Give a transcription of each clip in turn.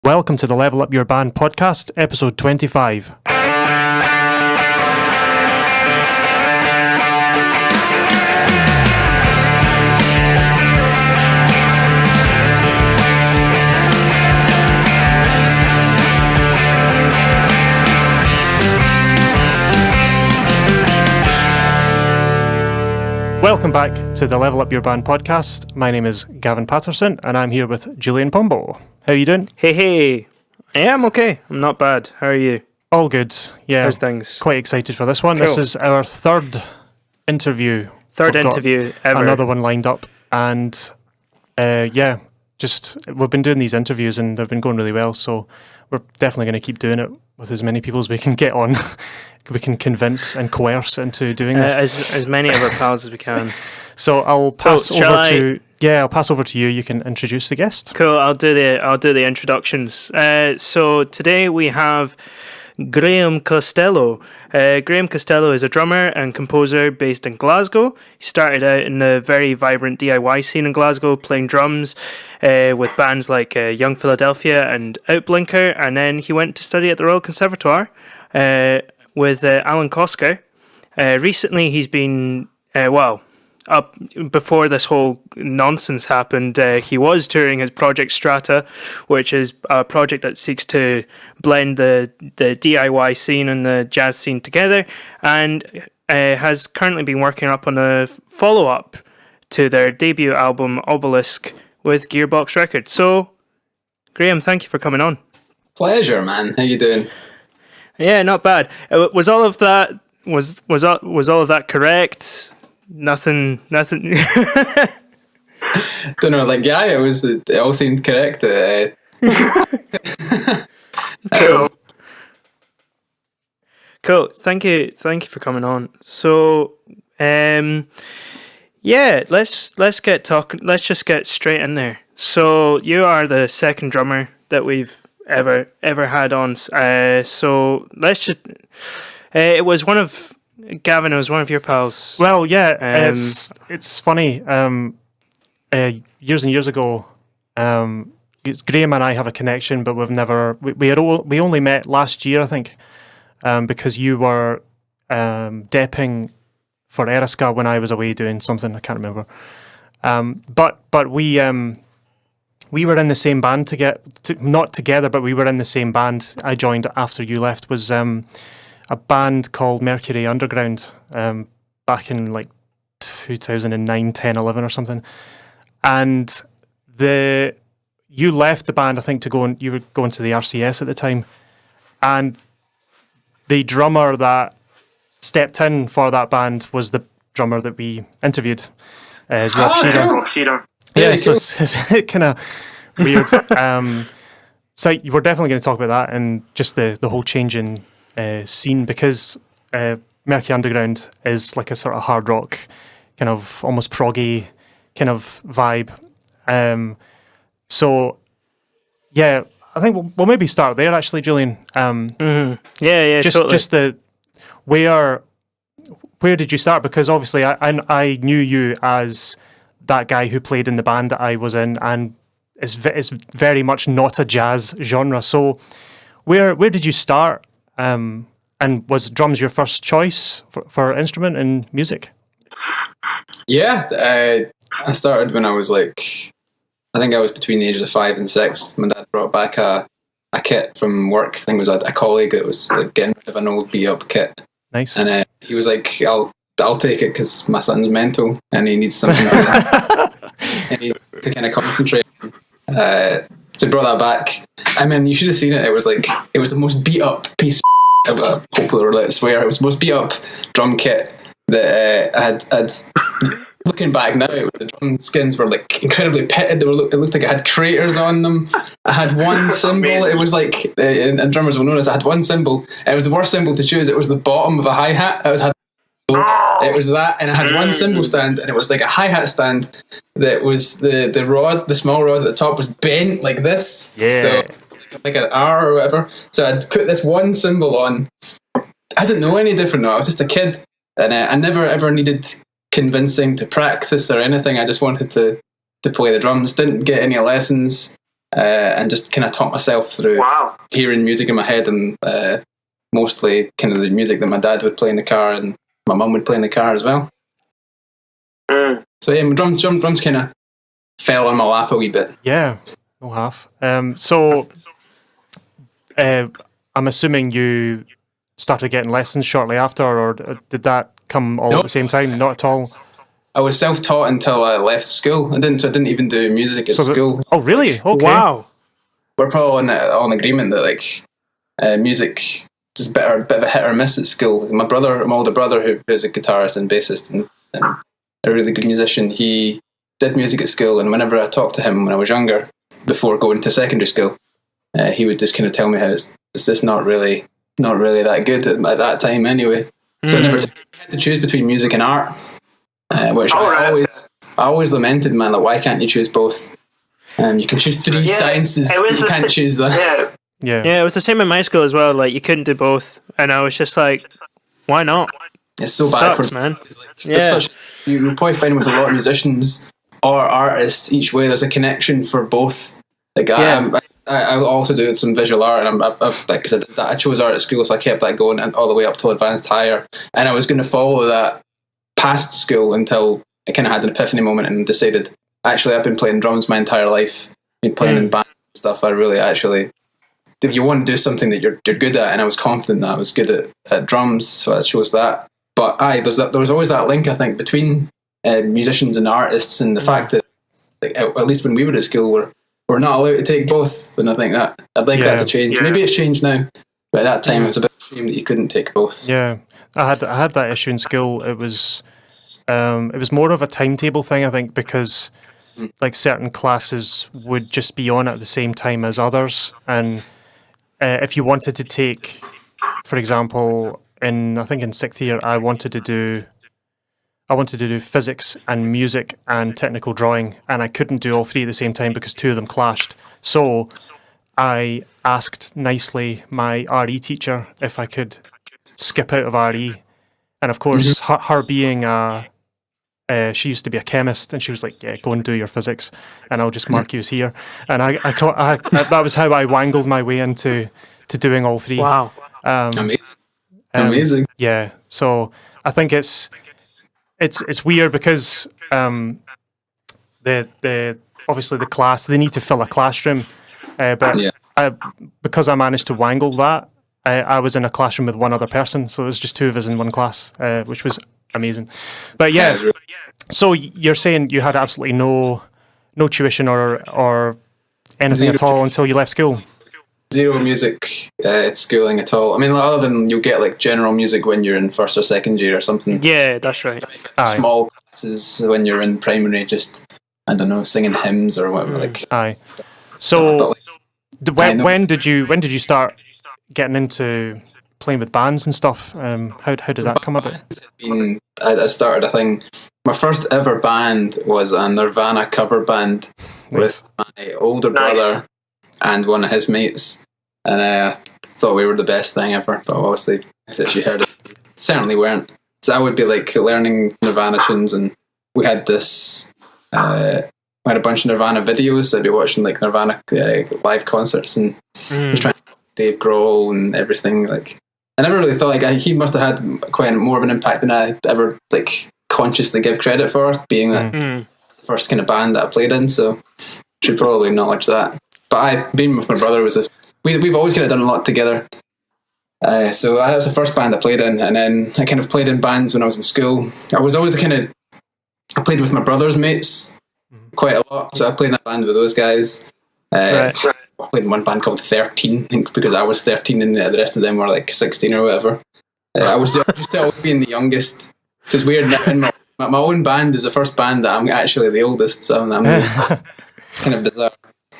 Welcome to the Level Up Your Band podcast, episode 25. Welcome back to the Level Up Your Band podcast. My name is Gavin Patterson and I'm here with Julian Pombo. How are you doing? Hey. Yeah, I'm okay. I'm not bad. How are you? All good. Yeah. How's things? Quite excited for this one. Cool. This is our third interview. Third We've got interview ever. Another one lined up. And we've been doing these interviews and they've been going really well. So we're definitely going to keep doing it with as many people as we can get on. We can convince and coerce into doing this. As many of our pals as we can. So I'll pass I'll pass over to you. You can introduce the guest. Cool. I'll do the introductions. So today we have Graham Costello. Graham Costello is a drummer and composer based in Glasgow. He started out in the very vibrant DIY scene in Glasgow, playing drums with bands like Young Philadelphia and Outblinker, and then he went to study at the Royal Conservatoire with Alan Kosker. Recently he's been, up before this whole nonsense happened, he was touring his project Strata, which is a project that seeks to blend the DIY scene and the jazz scene together, and has currently been working up on a follow-up to their debut album OBELISK with Gearbox Records. So, Graham, thank you for coming on. Pleasure, man. How you doing? Yeah, not bad. Was all of that all of that correct? Nothing. Don't know. It all seemed correct. Cool. Thank you for coming on. So, let's get talking. Let's just get straight in there. So, you are the second drummer that we've ever had on. So let's just. It was one of Gavin. It was one of your pals. Well, yeah, it's funny. Years and years ago, Graham and I have a connection, but we've never. We only met last year, I think, because you were depping for Eriska when I was away doing something. I can't remember. But we were in the same band not together, but we were in the same band. I joined after you left. Was a band called Mercury Underground back in like 2009, 10, 11 or something. And you left the band, I think, you were going to the RCS at the time. And the drummer that stepped in for that band was the drummer that we interviewed, Rob Shearer. Yeah, so it's kind of weird. So we're definitely going to talk about that and just the whole change in scene, because Mercury Underground is like a sort of hard rock, kind of almost proggy kind of vibe. So, yeah, I think we'll maybe start there actually, Julian. Yeah, just totally. Just where did you start? Because obviously I knew you as that guy who played in the band that I was in, and it's very much not a jazz genre. So where did you start? And was drums your first choice for instrument in music? Yeah, I started when I was I think I was between the ages of 5 and 6. My dad brought back a kit from work. I think it was a colleague that was getting rid of an old beat-up kit. Nice. And he was like, I'll take it because my son's mental and he needs something to kind of concentrate. So brought that back. I mean, you should have seen it. It was the most beat up piece of hopefully we're allowed to swear. It was the most beat up drum kit that I'd looking back now, the drum skins were like incredibly pitted. It looked like it had craters on them. I had one cymbal. It was like, and drummers will notice, I had one cymbal. It was the worst cymbal to choose. It was the bottom of a hi-hat. It was that, and I had one cymbal stand, and it was like a hi-hat stand that was the rod, the small rod at the top was bent like this. Yeah. So like an R or whatever. So I'd put this one cymbal on. I didn't know any different though. I was just a kid, and I never ever needed convincing to practice or anything. I just wanted to play the drums. Didn't get any lessons. and just kind of taught myself through hearing music in my head, and mostly kind of the music that my dad would play in the car and my mum would play in the car as well. So yeah, my drums kind of fell on my lap a wee bit. Yeah, no half. So I'm assuming you started getting lessons shortly after, or did that come all at the same time? Not at all. I was self-taught until I left school. I didn't even do music at school. Oh, really? Okay. Wow. We're probably on agreement that like music is a bit of a hit or miss at school. My older brother, who is a guitarist and bassist and a really good musician, he did music at school, and whenever I talked to him when I was younger, before going to secondary school, he would just kind of tell me how it's just not really that good at that time anyway. So I had to choose between music and art, which I always lamented, man, like, why can't you choose both? You can choose three sciences, but you can't choose that. Yeah, it was the same in my school as well. Like, you couldn't do both, and I was just like, why not? It's so backwards, man. You'll probably find with a lot of musicians or artists, each way there's a connection for both. Like I also do some visual art, and because I chose art at school, so I kept that going and all the way up till advanced higher. And I was going to follow that past school until I kind of had an epiphany moment and decided, actually, I've been playing drums my entire life, been playing in bands and stuff. I really actually, if you want to do something that you're good at, and I was confident that I was good at drums, so I chose that. But there was always that link, I think, between musicians and artists, and the fact that, like, at least when we were at school, we're not allowed to take both. And I think that I'd like that to change. Yeah. Maybe it's changed now, but at that time it was a bit of a shame that you couldn't take both. Yeah, I had that issue in school. It was more of a timetable thing, I think, because like certain classes would just be on at the same time as others, and if you wanted to take, for example, I think in sixth year, I wanted to do physics and music and technical drawing, and I couldn't do all three at the same time because two of them clashed. So I asked nicely my RE teacher if I could skip out of RE, and of course, her being she used to be a chemist, and she was like, "Yeah, go and do your physics, and I'll just mark you as here." And that was how I wangled my way into doing all three. Wow, amazing. Yeah, so I think it's weird because the obviously the class, they need to fill a classroom, but because I managed to wangle that, I was in a classroom with one other person, so it was just two of us in one class, which was amazing. But yeah, so you're saying you had absolutely no tuition or anything at all until you left school? Zero music schooling at all. I mean, other than you'll get like general music when you're in first or second year or something. Yeah, that's right. Small classes when you're in primary, just, I don't know, singing hymns or whatever. Aye. So, when did you start getting into playing with bands and stuff? How did that come about? I started a thing. My first ever band was a Nirvana cover band with my older brother and one of his mates, and I thought we were the best thing ever, but obviously, if you heard it, certainly weren't. So I would be like learning Nirvana tunes, and we had this, we had a bunch of Nirvana videos. I'd be watching like Nirvana live concerts, and was trying to copy Dave Grohl and everything. Like, I never really thought he must have had quite more of an impact than I ever like consciously give credit for, being that it's the first kind of band that I played in. So should probably acknowledge that. But being with my brother we've always kind of done a lot together. So that was the first band I played in, and then I kind of played in bands when I was in school. I was always I played with my brother's mates quite a lot, so I played in a band with those guys. I played in one band called 13, I think, because I was 13 and the rest of them were like 16 or whatever. I was used to always being the youngest, which is weird. My own band is the first band that I'm actually the oldest, so I'm kind of bizarre.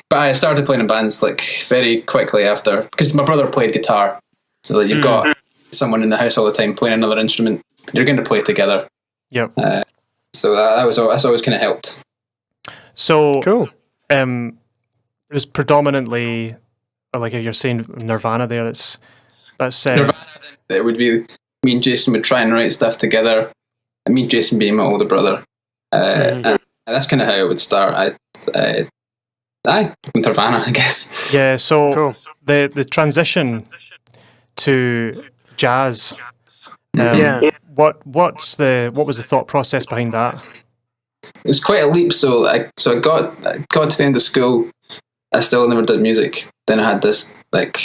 But I started playing in bands like very quickly after, because my brother played guitar. So that you've got someone in the house all the time playing another instrument, you're going to play together. Yep. So that's always kind of helped. So cool. It was predominantly, like if you're saying Nirvana there, that's Nirvana. It would be me and Jason would try and write stuff together. And me and Jason being my older brother, and that's kind of how it would start. Aye, Nirvana, I guess. Yeah, so Cool. the transition to jazz. Yeah. What was the thought process behind that? It was quite a leap. So I got to the end of school. I still never did music. Then I had this, like,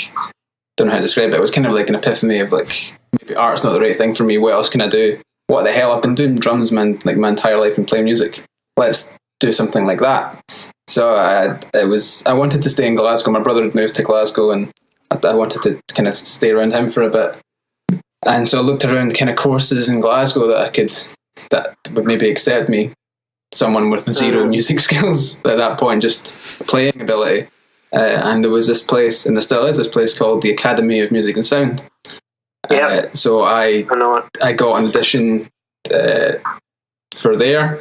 don't know how to describe it. It was kind of like an epiphany of, like, maybe art's not the right thing for me. What else can I do? What the hell? I've been doing drums, man, like my entire life and playing music. Let's do something like that. So I wanted to stay in Glasgow. My brother had moved to Glasgow, and I wanted to kind of stay around him for a bit. And so I looked around kind of courses in Glasgow that would maybe accept me, someone with zero music skills at that point, just playing ability. And there was this place, and there still is this place called the Academy of Music and Sound. So I got an audition for there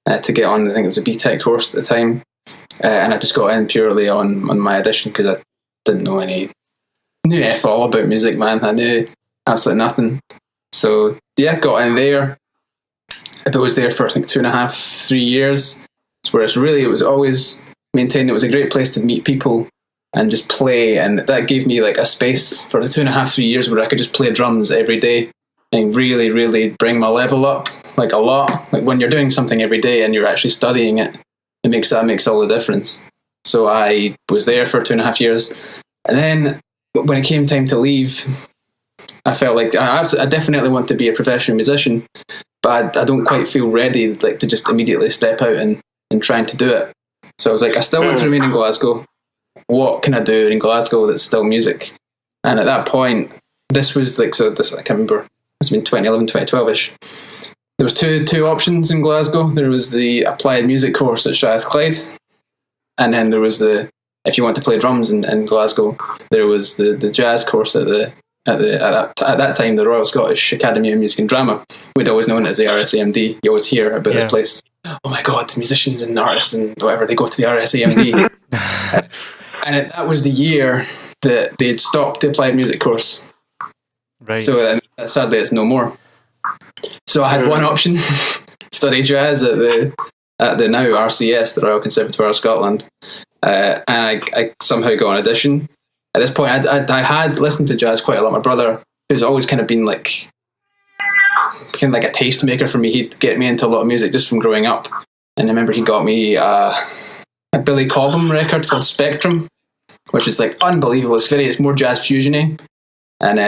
to get on. I think it was a BTEC course at the time, and I just got in purely on my audition because I didn't know knew F all about music, man. I knew absolutely nothing. So yeah, got in there. I was there for I think 2.5, 3 years. Whereas really it was always maintained. It was a great place to meet people and just play, and that gave me like a space for the 2.5, 3 years where I could just play drums every day and really, really bring my level up like a lot. Like when you're doing something every day and you're actually studying it, it makes all the difference. So I was there for 2.5 years, and then when it came time to leave, I felt like I definitely want to be a professional musician, but I don't quite feel ready like to just immediately step out and trying to do it. So I was like, I still want to remain in Glasgow. What can I do in Glasgow that's still music? And at that point, this was like, I can't remember, it's been 2011, 2012-ish. There was two options in Glasgow. There was the applied music course at Strathclyde, and then there was if you want to play drums in Glasgow, there was the jazz course at that time, the Royal Scottish Academy of Music and Drama. We'd always known it as the RSAMD. You always hear about this place. Oh my God, the musicians and artists and whatever, they go to the RSAMD. And that was the year that they'd stopped the applied music course. Right. So sadly, it's no more. So I had one option: study jazz at the now RCS, the Royal Conservatoire of Scotland, and I somehow got an audition. At this point, I had listened to jazz quite a lot. My brother, who's always kind of been like a tastemaker for me, he'd get me into a lot of music just from growing up. And I remember he got me a Billy Cobham record called Spectrum, which is like unbelievable. It's more jazz fusion-y. And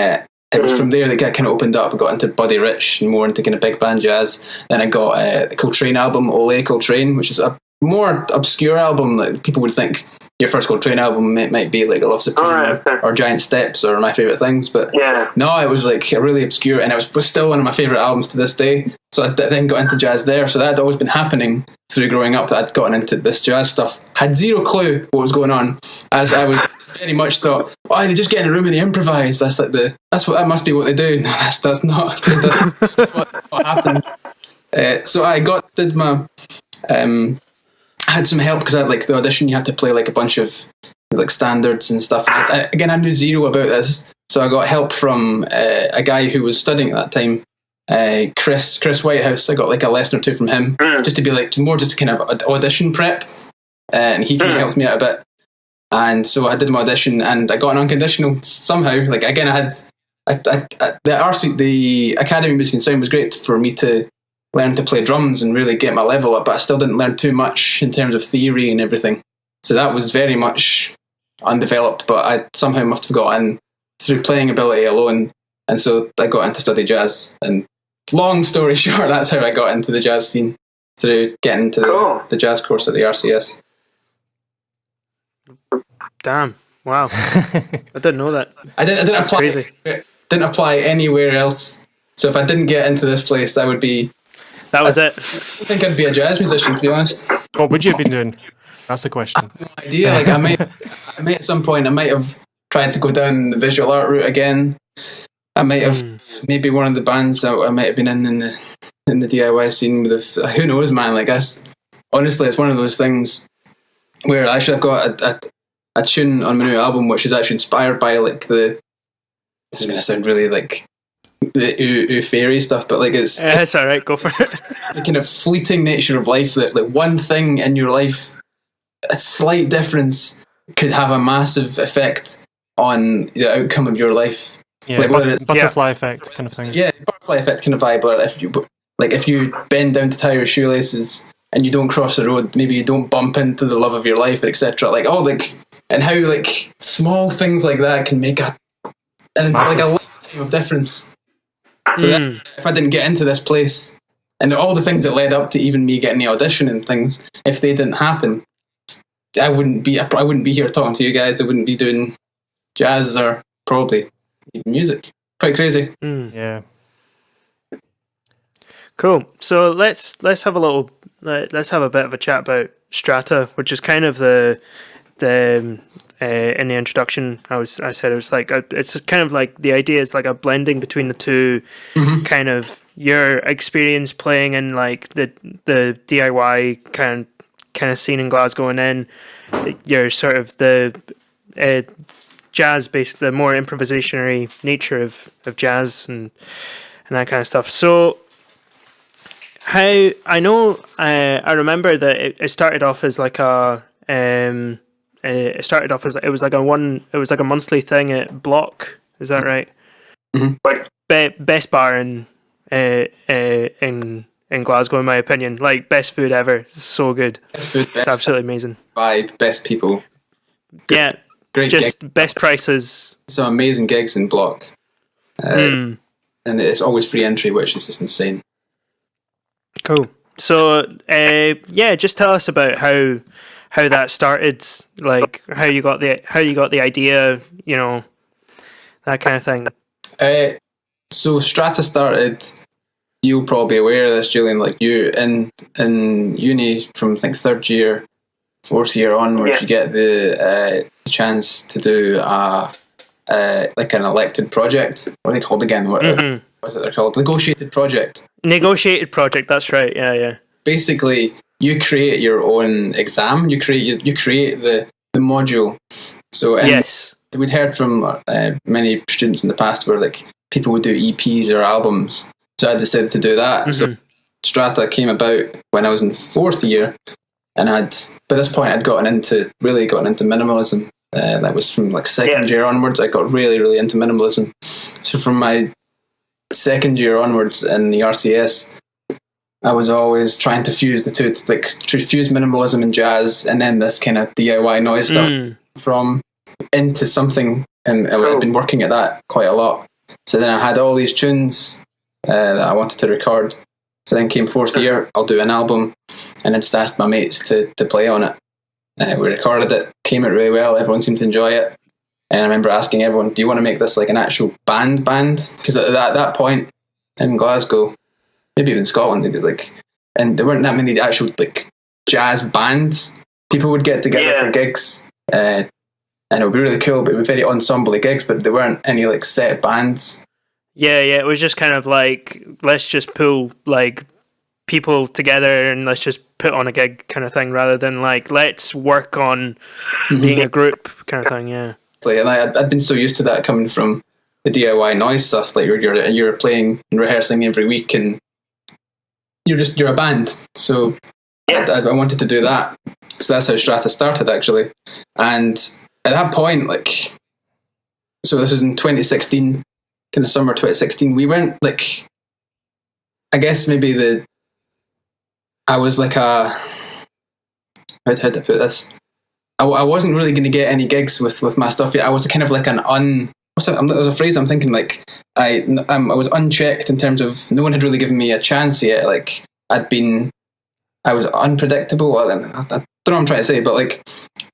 it was from there that I kind of opened up. I got into Buddy Rich and more into kind of big band jazz. Then I got the Coltrane album, Ole Coltrane, which is a more obscure album that people would think your first Coltrane album might be like A Love Supreme or Giant Steps or My Favourite Things, but no, it was like a really obscure, and it was still one of my favourite albums to this day. So I then got into jazz there. So that had always been happening through growing up, that I'd gotten into this jazz stuff. Had zero clue what was going on, as I was very much thought, oh, they just get in a room and they improvise. That must be what they do. No, that's not that's what happens. So I did my I had some help because I like the audition. You have to play like a bunch of like standards and stuff. Again, I knew zero about this, so I got help from a guy who was studying at that time, Chris Whitehouse. I got like a lesson or two from him, just to be like just kind of audition prep, and he kind of helped me out a bit. And so I did my audition, and I got an unconditional somehow. Like again, the Academy of Music and Sound was great for me to learn to play drums and really get my level up, but I still didn't learn too much in terms of theory and everything. So that was very much undeveloped, but I somehow must have got in through playing ability alone. And so I got into study jazz. And long story short, that's how I got into the jazz scene, through getting into the jazz course at the RCS. Damn. Wow. I didn't know that. I didn't apply. Crazy. Didn't apply anywhere else. So if I didn't get into this place, I would be... That was it. I think I'd be a jazz musician, to be honest. What would you have been doing? That's the question. I have no idea. Like I might at some point, I might have tried to go down the visual art route again. I might have maybe one of the bands that I might have been in the DIY scene with. Who knows, man? Like honestly, it's one of those things where actually I've got a tune on my new album which is actually inspired by like this is going to sound really like the ooh fairy stuff, but like it's alright, go for it. The kind of fleeting nature of life, that like one thing in your life a slight difference could have a massive effect on the outcome of your life. Yeah, like whether it's butterfly effect kind of thing. Yeah, butterfly effect kind of vibe. Or if you bend down to tie your shoelaces and you don't cross the road, maybe you don't bump into the love of your life, etc. And how small things like that can make a lifetime of difference. So that, if I didn't get into this place, and all the things that led up to even me getting the audition and things, if they didn't happen, I wouldn't be here talking to you guys. I wouldn't be doing jazz or probably even music. Quite crazy. Yeah. Cool. So let's have a bit of a chat about Strata, which is kind of the in the introduction I said it was like it's kind of like the idea is like a blending between the two, kind of your experience playing in like the DIY kind of scene in Glasgow, and then your sort of the jazz based, the more improvisationary nature of jazz and that kind of stuff. So how I know I remember that it started off as like a it started off as it was like a monthly thing at Block. Is that right? Mm-hmm. Best bar in Glasgow, in my opinion. Like best food ever. It's so good. Best food, it's absolutely amazing. Vibe, best people. Yeah, great. Just gigs. Best prices. Some amazing gigs in Block, and it's always free entry, which is just insane. Cool. So just tell us about how that started, like how you got the idea, that kind of thing. So Strata started, you'll probably be aware of this, Julian, like you in uni from I think third year, fourth year onwards, you get the chance to do like an elected project. What are they called again? What is it they're called? Negotiated project. Negotiated project. That's right. Yeah. Basically, you create your own exam. You create the module. So yes, we'd heard from many students in the past where like people would do EPs or albums. So I decided to do that. So Strata came about when I was in fourth year, and by this point I'd gotten into minimalism. That was from like second year onwards. I got really, really into minimalism. So from my second year onwards in the RCS, I was always trying to fuse the two, to fuse minimalism and jazz, and then this kind of DIY noise stuff from into something. And I've been working at that quite a lot. So then I had all these tunes that I wanted to record. So then came fourth year, I'll do an album, and I just asked my mates to play on it. We recorded it, came out really well. Everyone seemed to enjoy it. And I remember asking everyone, do you want to make this like an actual band? Because at that point in Glasgow, maybe even Scotland, and there weren't that many actual like jazz bands. People would get together for gigs, and it would be really cool, but it would be very ensemble gigs, but there weren't any like set bands. Yeah, it was just kind of like, let's just pull like people together and let's just put on a gig kind of thing, rather than like, let's work on being a group kind of thing, yeah. And I'd been so used to that coming from the DIY noise stuff, like you're playing and rehearsing every week, and you're a band. So I wanted to do that. So that's how Strata started, actually. And at that point, so this was in 2016, kind of summer 2016, we weren't like, I guess maybe I was like how to put this? I wasn't really going to get any gigs with my stuff yet. I was kind of like there's a phrase I'm thinking, like I was unchecked in terms of no one had really given me a chance yet. Like I was unpredictable. I don't know what I'm trying to say, but like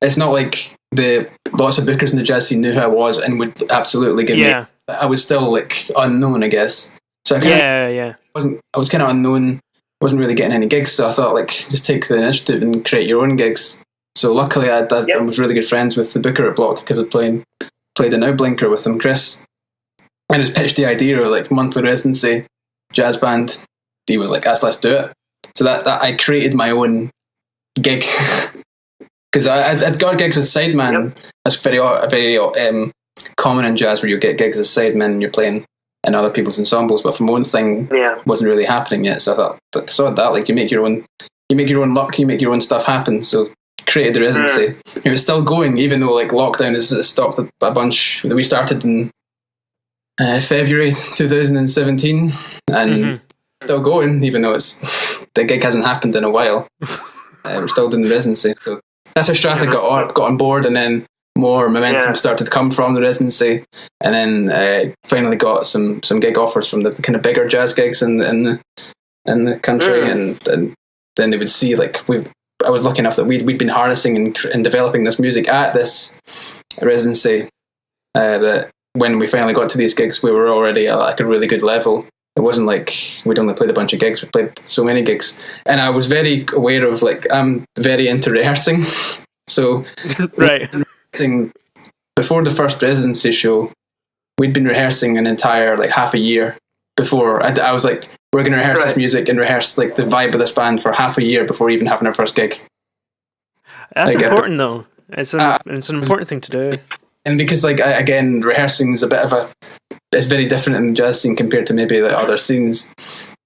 it's not like the lots of bookers in the jazz scene knew who I was and would absolutely give me. I was still like unknown, I guess. So I was kind of unknown. Wasn't really getting any gigs, so I thought like just take the initiative and create your own gigs. So luckily I was really good friends with the booker at Block because I played an Outblinker with him, Chris, and just pitched the idea of like monthly residency, jazz band. He was like, let's do it. So that I created my own gig because I'd got gigs as sideman. That's very common in jazz, where you get gigs as sidemen and you're playing in other people's ensembles. But for my own thing, wasn't really happening yet. So I thought, like you make your own luck, you make your own stuff happen. So created the residency. It was still going, even though like lockdown has stopped a bunch. We started in February 2017, and still going, even though the gig hasn't happened in a while. We're still doing the residency, so that's how Strata got on board, and then more momentum started to come from the residency, and then finally got some gig offers from the kind of bigger jazz gigs in the country, and then they would see like I was lucky enough that we'd been harnessing and developing this music at this residency, that when we finally got to these gigs, we were already at like a really good level. It wasn't like we'd only played a bunch of gigs, we played so many gigs. And I was very aware of like, I'm very into rehearsing. So right. Before the first residency show, we'd been rehearsing an entire like half a year before. I was like, we're going to rehearse this music and rehearse like the vibe of this band for half a year before even having our first gig. That's like, important though. It's an important thing to do. And because like, again, rehearsing is a bit of it's very different in the jazz scene compared to maybe the other scenes.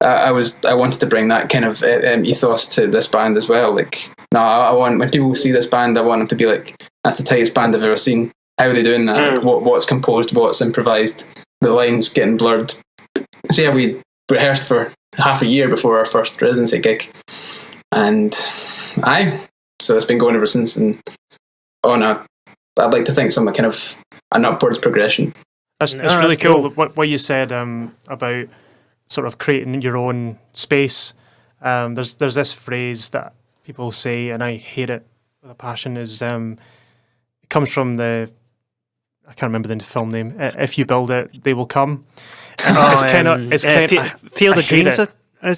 I wanted to bring that kind of ethos to this band as well. Like, no, I want, when people see this band, I want them to be like, that's the tightest band I've ever seen. How are they doing that? Like, what's composed, what's improvised, the lines getting blurred. So yeah, we rehearsed for half a year before our first residency gig, and so it's been going ever since. And I'd like to think some kind of an upwards progression. That's really cool. What you said about sort of creating your own space. There's this phrase that people say, and I hate it with a passion. Is it comes from I can't remember the film name. If you build it, they will come. It's kind of Field of Dreams.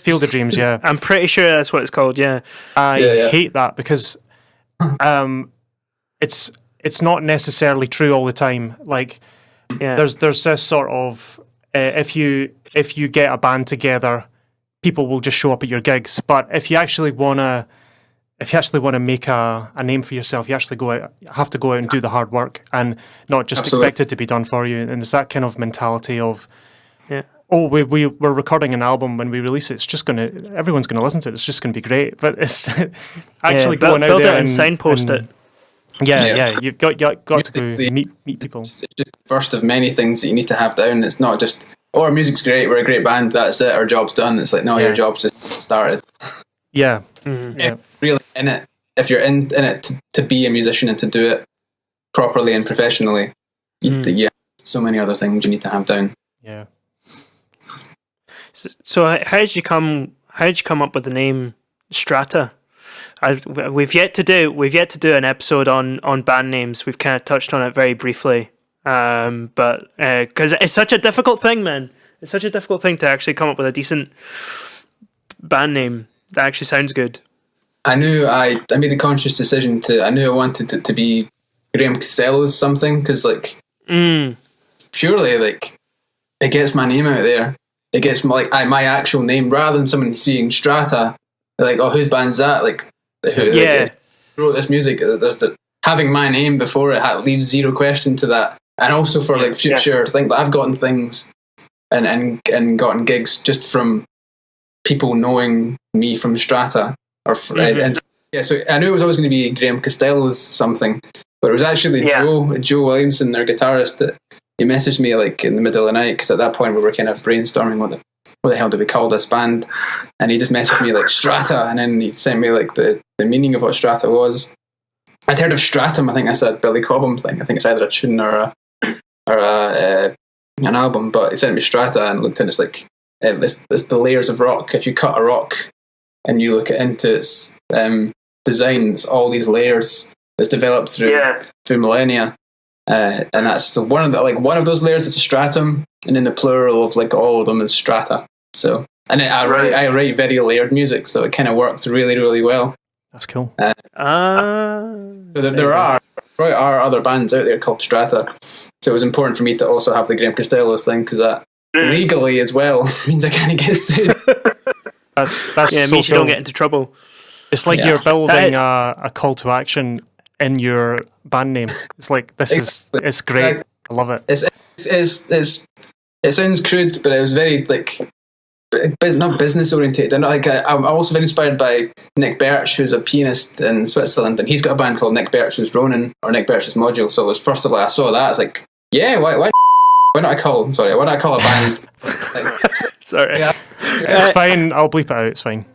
Field of Dreams. Yeah, I'm pretty sure that's what it's called. Yeah, I hate that because it's not necessarily true all the time. Like. Yeah. There's this sort of if you get a band together, people will just show up at your gigs. But if you actually wanna make a name for yourself, you actually have to go out and do the hard work and not just expect it to be done for you. And it's that kind of mentality of we're recording an album, when we release it, it's just everyone's gonna listen to it. It's just gonna be great. But it's actually going out there and signpost it. Yeah, you've got to go meet people. It's just the first of many things that you need to have down. It's not just, our music's great, we're a great band, that's it, our job's done. It's like, no, your job's just started. Yeah. Really in it, if you're in it to be a musician and to do it properly and professionally, so many other things you need to have down. Yeah. So how did you come up with the name Strata? We've yet to do an episode on band names. We've kind of touched on it very briefly, but because it's such a difficult thing, man. It's such a difficult thing to actually come up with a decent band name that actually sounds good. I knew I made the conscious decision I knew I wanted it to be Graham Costello's something, because like purely like it gets my name out there. It gets my actual name, rather than someone seeing Strata. They're like, oh, whose band's that? Like. Who wrote this music? There's having my name before it leaves zero question to that, and also for like future things. Like, I've gotten things and gotten gigs just from people knowing me from Strata, so I knew it was always going to be Graham Costello's something, but it was actually Joe Williamson, their guitarist, that he messaged me like in the middle of the night, because at that point we were kind of brainstorming what the hell do we call this band, and he just messaged me like Strata, and then he sent me like the meaning of what Strata was. I'd heard of Stratum. I think that's a Billy Cobham thing. I think it's either a tune or an album, but he sent me Strata and looked, and it's like it's the layers of rock. If you cut a rock and you look into its design, it's all these layers that's developed through millennia, and that's one of those layers is a stratum, and in the plural of like all of them is strata. So, and I write very layered music, so it kind of worked really, really well. That's cool. So there are other bands out there called Strata. So it was important for me to also have the Graham Costello thing, because that legally as well means I kind of get sued. That's so it means you don't get into trouble. It's like you're building a call to action in your band name. It's like it's great. I love it. It sounds crude, but it was very like not business oriented. They're not like I'm also very inspired by Nick Birch, who's a pianist in Switzerland, and he's got a band called Nick Birch's Ronin or Nick Birch's Module. So it was first of all I saw that, I was like, yeah, why don't I call a band? Like, Sorry, yeah, It's fine. I'll bleep it out. It's fine.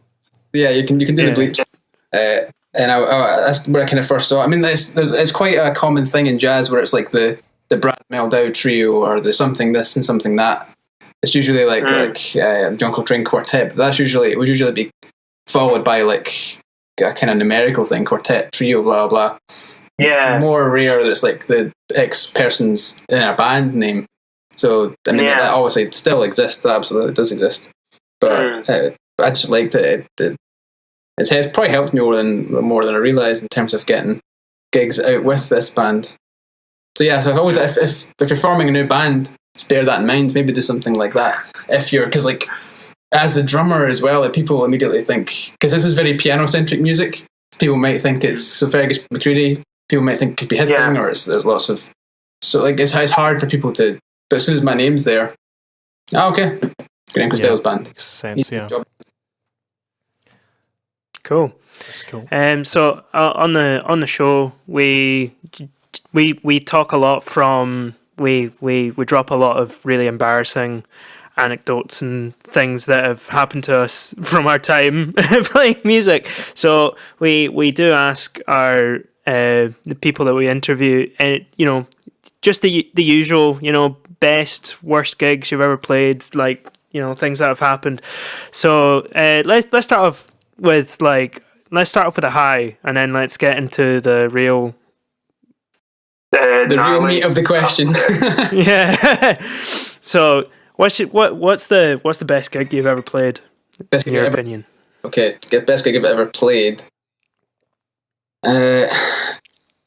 yeah, you can do the bleeps. And that's where I kind of first saw it. I mean, it's quite a common thing in jazz where it's like the Brad Meldau trio or the something this and something that. It's usually like John Coltrane quartet. But it would usually be followed by like a kind of numerical thing, quartet, trio, blah blah. Yeah. It's more rare that it's like the X person's in a band name. So I mean, that obviously still exists. That absolutely does exist. But I just liked it. It's probably helped me more than I realised in terms of getting gigs out with this band. So yeah, so always if you're forming a new band, just bear that in mind. Maybe do something like that. Because like as the drummer as well, like, people immediately think, because this is very piano centric music. People might think it's so Fergus McCready. People might think it could be his thing, or there's lots of like it's hard for people to. But as soon as my name's there, okay, Graham Costello's band. Makes sense. Yeah. cool. That's cool. So on the show, we talk a lot from we drop a lot of really embarrassing anecdotes and things that have happened to us from our time playing music. So we do ask our the people that we interview, just the usual, best worst gigs you've ever played, like things that have happened. So let's start off with a high, and then let's get into the real. The real meat of the question. Yeah. So what's the best gig you've ever played? Best in gig your ever. opinion? Okay, best gig I've ever played.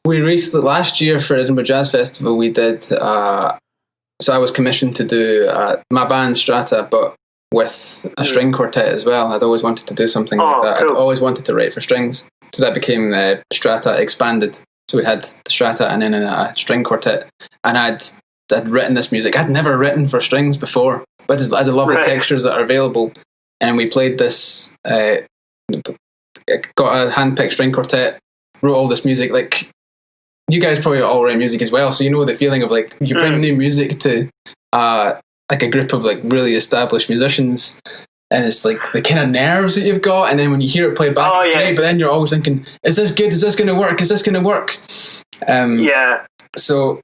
We recently, last year for Edinburgh Jazz Festival, we did. So I was commissioned to do my band Strata, but with a string quartet as well. I'd always wanted to do something like that. Cool. I'd always wanted to write for strings, so that became Strata expanded. So we had the Strata and then a string quartet, and I'd written this music. I'd never written for strings before, but I just love the textures that are available. And we played this. Got a hand-picked string quartet. Wrote all this music. Like, you guys probably all write music as well, so you know the feeling of like you bring new music to like a group of like really established musicians, and it's like the kind of nerves that you've got, and then when you hear it played back, it's great, but then you're always thinking, is this good? Is this going to work? Is this going to work? So,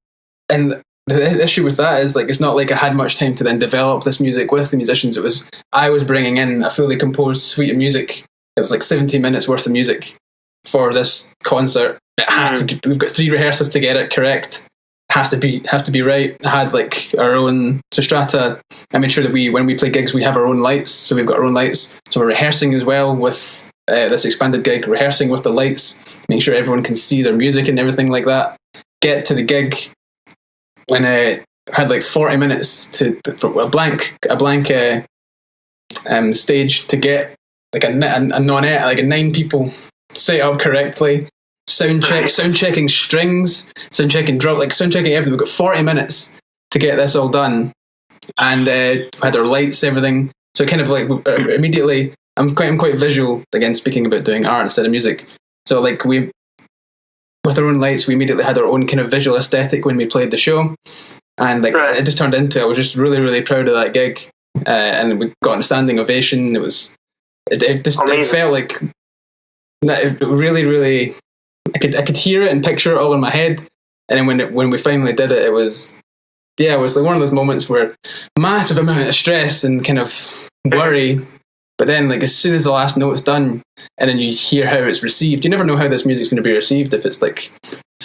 and the issue with that is like it's not like I had much time to then develop this music with the musicians. I was bringing in a fully composed suite of music. It was like 17 minutes worth of music for this concert. It has to. We've got 3 rehearsals to get it correct. Has to be right. I had like our own Strata. I made sure that when we play gigs, we have our own lights. So we've got our own lights. So we're rehearsing as well with this expanded gig. Rehearsing with the lights, make sure everyone can see their music and everything like that. Get to the gig when I had like 40 minutes for a blank stage to get like a nonette, like a 9 people set up correctly. Sound checking strings, sound checking drum, like sound checking everything. We've got 40 minutes to get this all done, and we had our lights, everything. So kind of like immediately, I'm quite visual. Again, speaking about doing art instead of music. So like with our own lights, we immediately had our own kind of visual aesthetic when we played the show, and like it just turned into. I was just really really proud of that gig, and we got a standing ovation. It felt like really really. I could hear it and picture it all in my head, and then when we finally did it, it was like one of those moments where massive amount of stress and kind of worry, but then like as soon as the last note's done, and then you hear how it's received, you never know how this music's going to be received. If it's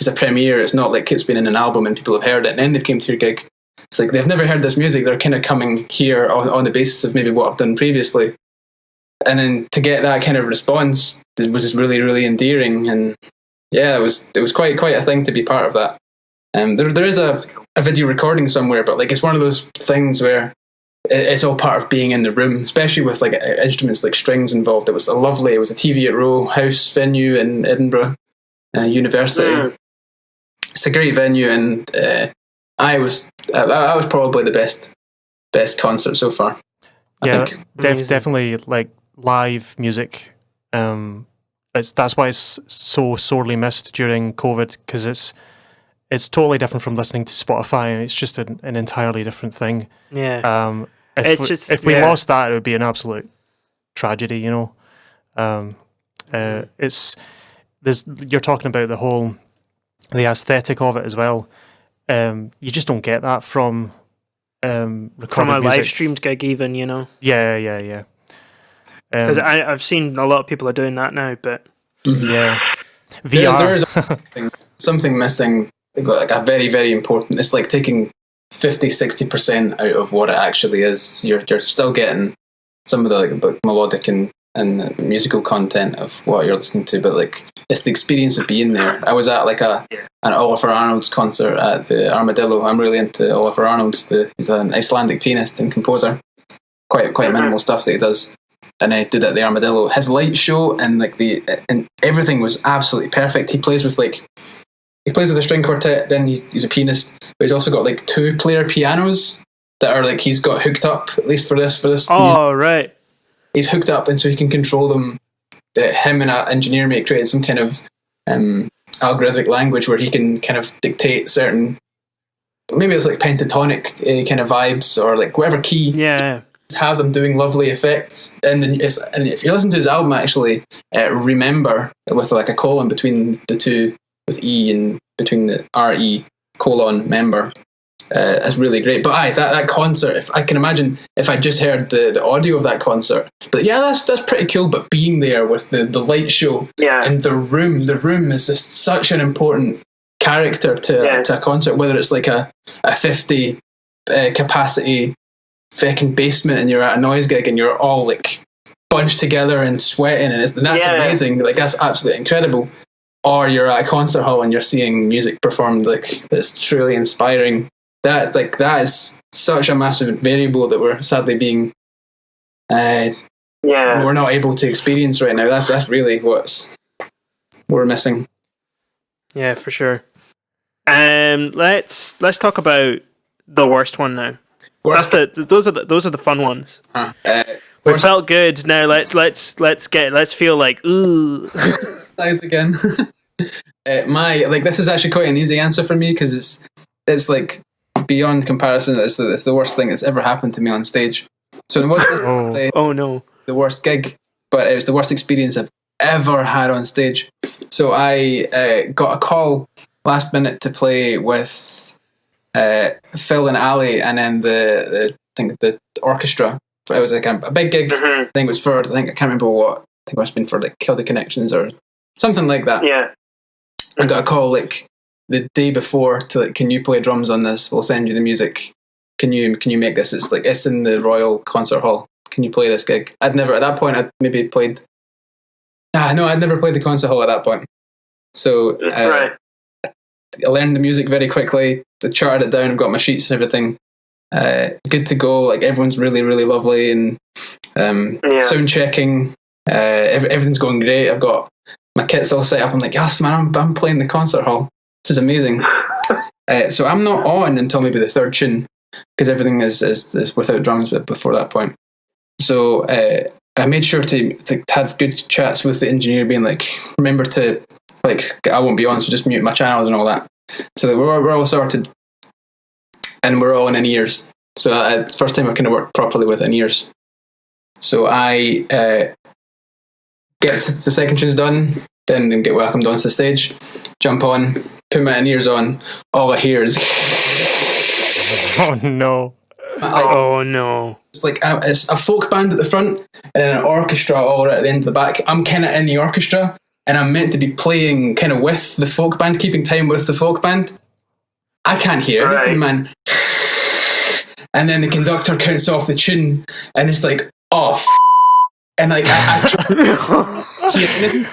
a premiere, it's not like it's been in an album and people have heard it, and then they've came to your gig. It's like they've never heard this music. They're kind of coming here on the basis of maybe what I've done previously, and then to get that kind of response was just really really endearing. And yeah, it was quite a thing to be part of that. There is a video recording somewhere, but like it's one of those things where it's all part of being in the room, especially with like instruments like strings involved. It was a TV at Row House venue in Edinburgh University. It's a great venue, and I was probably the best concert so far. I think. Definitely like live music. That's why it's so sorely missed during COVID, because it's totally different from listening to Spotify, and it's just an entirely different thing. Yeah. If we lost that, it would be an absolute tragedy, you know. You're talking about the aesthetic of it as well. You just don't get that from recorded From a music. live streamed gig, even, you know. Yeah. Because I've seen a lot of people are doing that now, but yeah, VR. There's something missing. Like a very, very important. It's like taking 50-60% out of what it actually is. You're still getting some of the like melodic and musical content of what you're listening to, but like it's the experience of being there. I was at like an Oliver Arnold's concert at the Armadillo. I'm really into Oliver Arnold's. He's an Icelandic pianist and composer. Quite minimal stuff that he does. And I did at the Armadillo. His light show and and everything was absolutely perfect. He plays with a string quartet. Then he's a pianist, but he's also got like 2-player pianos that are like he's got hooked up, at least for this. Oh, right. He's hooked up, and so he can control them. Him and an engineer may create some kind of algorithmic language where he can kind of dictate certain, maybe it's like pentatonic kind of vibes or like whatever key. Yeah. Have them doing lovely effects, and if you listen to his album, actually, remember with like a colon between the two, with E and between the RE colon member, is really great. But that concert, if I can imagine, if I just heard the audio of that concert, but yeah, that's pretty cool. But being there with the light show, and the room is just such an important character to a concert, whether it's like a 50 capacity fucking basement and you're at a noise gig and you're all like bunched together and sweating, and that's amazing. Like that's absolutely incredible. Or you're at a concert hall and you're seeing music performed like that's truly inspiring. That is such a massive variable that we're sadly being we're not able to experience right now. That's really what we're missing. Yeah, for sure. Let's talk about the worst one now. Those are the fun ones. We felt good. Now let's feel like ooh. Thanks again. This is actually quite an easy answer for me because it's like beyond comparison. It's the worst thing that's ever happened to me on stage. So it wasn't the worst gig, but it was the worst experience I've ever had on stage. So I got a call last minute to play with Phil and Ali, and then the orchestra. It was like a big gig. I think it was for, I can't remember what. I think it must have been for like Celtic Connections or something like that. Yeah. I got a call like the day before to like, can you play drums on this? We'll send you the music. Can you make this? It's in the Royal Concert Hall. Can you play this gig? I'd never played the concert hall at that point. So right. I learned the music very quickly. I charted it down. I've got my sheets and everything. Good to go. Like everyone's really, really lovely, and sound checking. Everything's going great. I've got my kits all set up. I'm like, yes, man, I'm playing the concert hall. This is amazing. So I'm not on until maybe the third tune because everything is without drums. But before that point, so I made sure to have good chats with the engineer, being like, remember to I won't be on, so just mute my channels and all that. So we're all sorted, and we're all in ears. So first time I've kind of worked properly with in ears. So I get the second tune's done, then get welcomed onto the stage, jump on, put my in ears on. All I hear is oh no. Oh no. It's like it's a folk band at the front and then an orchestra all right at the end of the back. I'm kind of in the orchestra and I'm meant to be playing kind of with the folk band, keeping time with the folk band. I can't hear anything, man. And then the conductor counts off the tune and it's like, oh, and like I try to hear anything.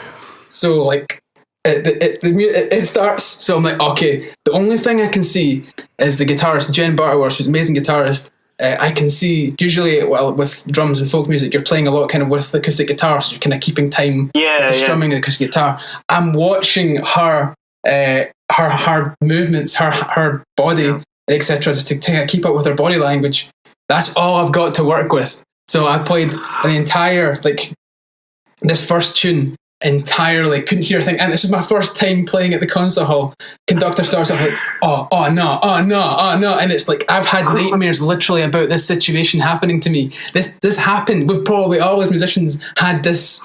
So like it starts, so I'm like, okay, the only thing I can see is the guitarist, Jen Barterworth, who's an amazing guitarist. I can see, usually, well, with drums and folk music, you're playing a lot kind of with the acoustic guitar, so you're kind of keeping time with the strumming of the acoustic guitar. I'm watching her movements, her body, etc., just to keep up with her body language. That's all I've got to work with. So I played an entire, like, this first tune entirely, couldn't hear a thing. And this is my first time playing at the concert hall. Conductor starts off like, oh no. And it's like, I've had nightmares literally about this situation happening to me. This happened. We've probably, all as musicians, had this,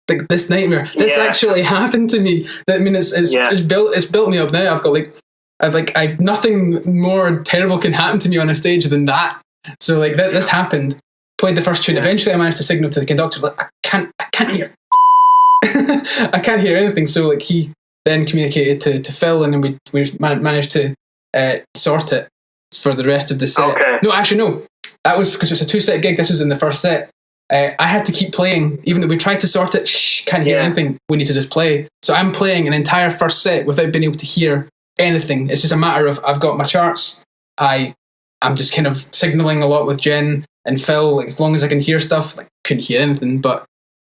like, this nightmare. This actually happened to me. I mean, it's built me up now. I've got nothing more terrible can happen to me on a stage than that. So like this happened. Played the first tune. Eventually, I managed to signal to the conductor, like, I can't hear. I can't hear anything. So like he then communicated to Phil, and then we managed to sort it for the rest of the set. Okay. No, actually no. That was because it's a 2-set gig. This was in the first set. I had to keep playing, even though we tried to sort it. Can't hear anything. We need to just play. So I'm playing an entire first set without being able to hear anything. It's just a matter of, I've got my charts. I'm just kind of signaling a lot with Jen and Phil. Like, as long as I can hear stuff, like, couldn't hear anything. But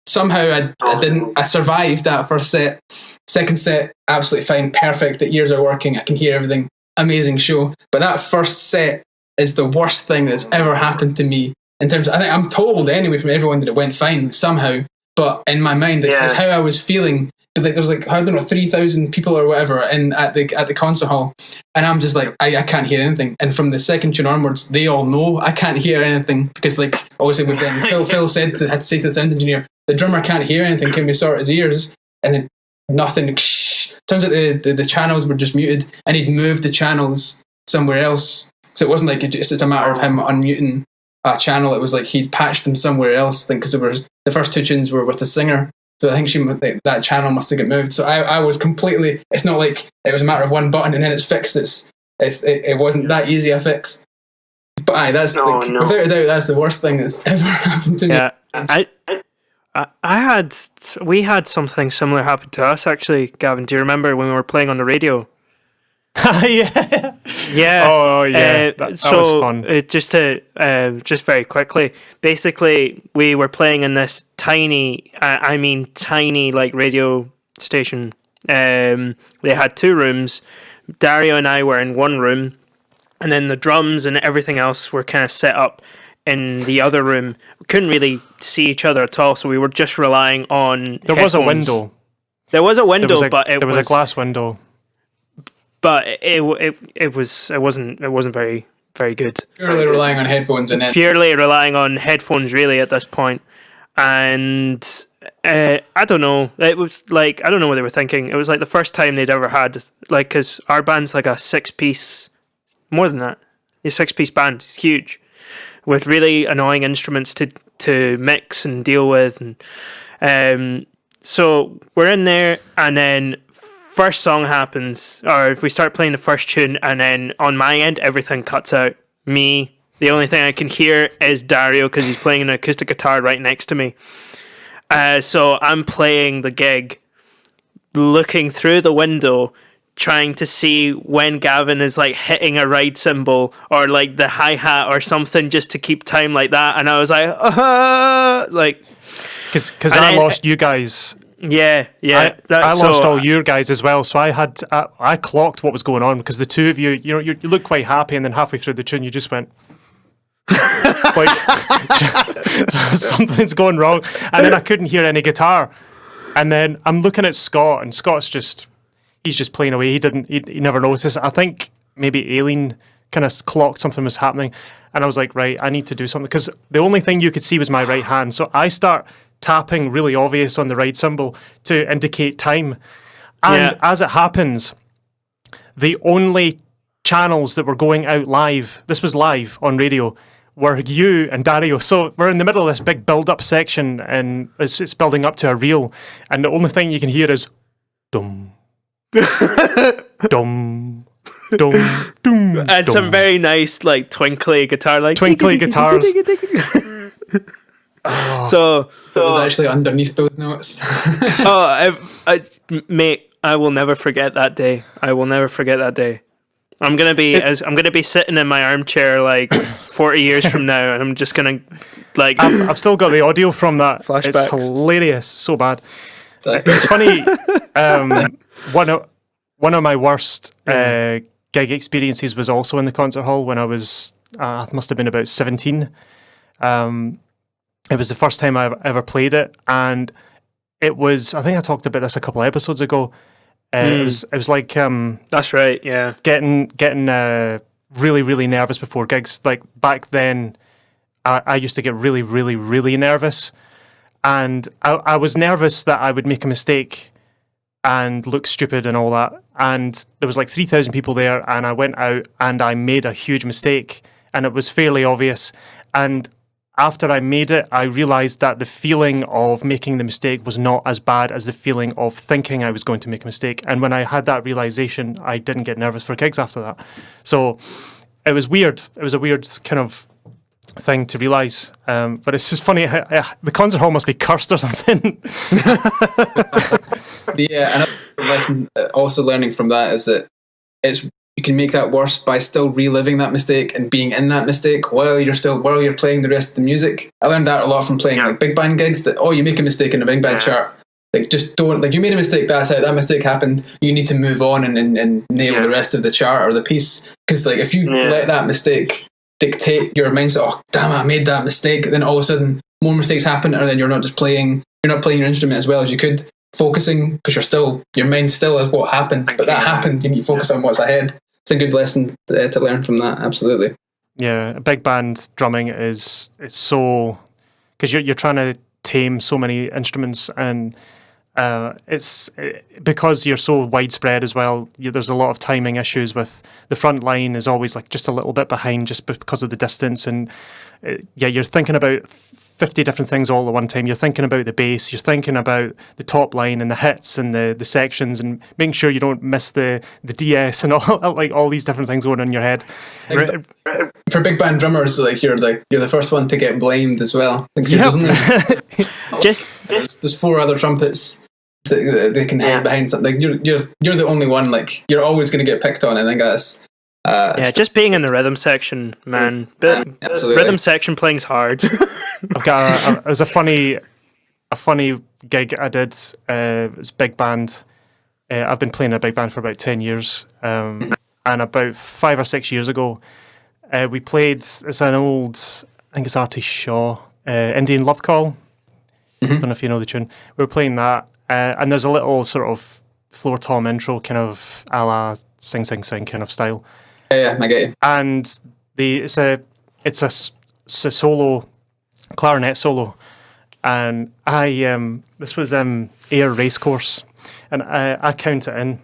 somehow I survived that first set. Second set, absolutely fine, perfect. The ears are working. I can hear everything. Amazing show. But that first set is the worst thing that's ever happened to me. In terms of, I think I'm told anyway from everyone that it went fine somehow, but in my mind, it's how I was feeling. But like, there's like, I don't know, 3,000 people or whatever at the concert hall, and I'm just like, I can't hear anything. And from the second tune onwards, they all know I can't hear anything because, like, obviously with them, Phil had to say to the sound engineer, the drummer can't hear anything. Can we sort his ears? And then nothing. Turns out the channels were just muted, and he'd moved the channels somewhere else. So it wasn't like it's just a matter of him unmuting a channel. It was like he'd patched them somewhere else. I think because the first two tunes were with the singer. So I think that channel must have got moved. So I was completely. It's not like it was a matter of one button and then it's fixed. It wasn't that easy a fix. But without a doubt, that's the worst thing that's ever happened to me. Yeah, we had something similar happen to us actually, Gavin. Do you remember when we were playing on the radio? Yeah. Oh yeah. That was fun. Just very quickly, basically, we were playing in this tiny, like, radio station. They had two rooms. Dario and I were in one room, and then the drums and everything else were kind of set up in the other room. We couldn't really see each other at all, so we were just relying on There was a window. There was a window, but there was a glass window. But it wasn't very good. Purely relying on headphones and purely relying on headphones really at this point. And I don't know. It was like, I don't know what they were thinking. It was like the first time they'd ever had, like, because our band's like a 6-piece, more than that. A 6-piece band. It's huge, with really annoying instruments to mix and deal with. And so we're in there, and then first song happens, or if we start playing the first tune, and then on my end everything cuts out. Me, the only thing I can hear is Dario because he's playing an acoustic guitar right next to me. So I'm playing the gig, looking through the window, trying to see when Gavin is like hitting a ride cymbal or like the hi-hat or something, just to keep time like that. And I was like, like, because I lost you guys. Yeah. I lost all your guys as well, so I clocked what was going on, because the two of you, you look quite happy, and then halfway through the tune, you just went, like, something's going wrong, and then I couldn't hear any guitar, and then I'm looking at Scott, and he's just playing away. He never noticed. I think maybe Aileen kind of clocked something was happening, and I was like, right, I need to do something, because the only thing you could see was my right hand, so I start tapping really obvious on the ride cymbal to indicate time. And as it happens, the only channels that were going out live, this was live on radio, were you and Dario. So we're in the middle of this big build-up section, and it's building up to a reel, and the only thing you can hear is dum, dum, dum, dum, and some very nice, like, twinkly guitar, like twinkly guitars. So it was actually underneath those notes. Mate, I will never forget that day. I'm gonna be sitting in my armchair like 40 years from now, and I'm just gonna, like, I've still got the audio from that. Flashbacks. It's hilarious, so bad. It's funny. One of my worst gig experiences was also in the concert hall when I was I must have been about 17. It was the first time I ever played it, and it was. I think I talked about this a couple of episodes ago. It was like that's right, yeah. Getting really, really nervous before gigs. Like back then, I used to get really, really, really nervous, and I was nervous that I would make a mistake and look stupid and all that. And there was like 3,000 people there, and I went out and I made a huge mistake, and it was fairly obvious. And after I made it, I realised that the feeling of making the mistake was not as bad as the feeling of thinking I was going to make a mistake. And when I had that realisation, I didn't get nervous for gigs after that. So it was weird. It was a weird kind of thing to realise. But it's just funny, the concert hall must be cursed or something. Yeah, another lesson also learning from that is that you can make that worse by still reliving that mistake and being in that mistake while you're playing the rest of the music. I learned that a lot from playing like big band gigs, that you make a mistake in a big band chart, like just don't, like, you made a mistake, that's it, that mistake happened, you need to move on and nail the rest of the chart or the piece, because like if you let that mistake dictate your mindset, oh damn, I made that mistake, then all of a sudden more mistakes happen, and then you're not playing your instrument as well as you could, focusing, because your mind still is what happened, but that happened, you need to focus on what's ahead. It's a good lesson to learn from that, absolutely. Yeah, big band drumming is so, because you're trying to tame so many instruments, and it's because you're so widespread as well. There's a lot of timing issues with the front line is always like just a little bit behind just because of the distance, and you're thinking about 50 different things all at one time. You're thinking about the bass, you're thinking about the top line and the hits and the sections, and making sure you don't miss the DS and all like all these different things going on in your head. For big band drummers, like you're the first one to get blamed as well. There's 4 other trumpets that they can hide behind something. Like you're the only one. Like you're always going to get picked on. I think that's. Just being in the rhythm section, man. Absolutely. Rhythm section playing's hard. I've got it was a funny gig I did. It was big band. I've been playing a big band for about 10 years, and about 5 or 6 years ago, we played. It's an old, I think it's Artie Shaw, Indian Love Call. Don't know if you know the tune. We were playing that, and there's a little sort of floor tom intro, kind of a la sing sing sing kind of style. Yeah, I get you. And it's a solo, clarinet solo, and this was Ayr Racecourse, and I count it in,